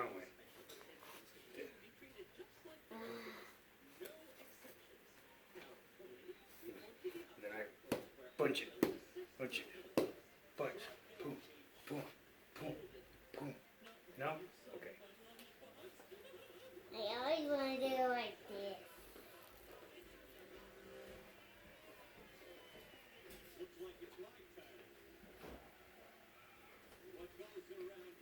wrong way. Then I punch it. Punch it. Punch. Boom. Boom. Boom. Boom. No? Okay. I always want to do it like this. Looks like it's right time. What goes around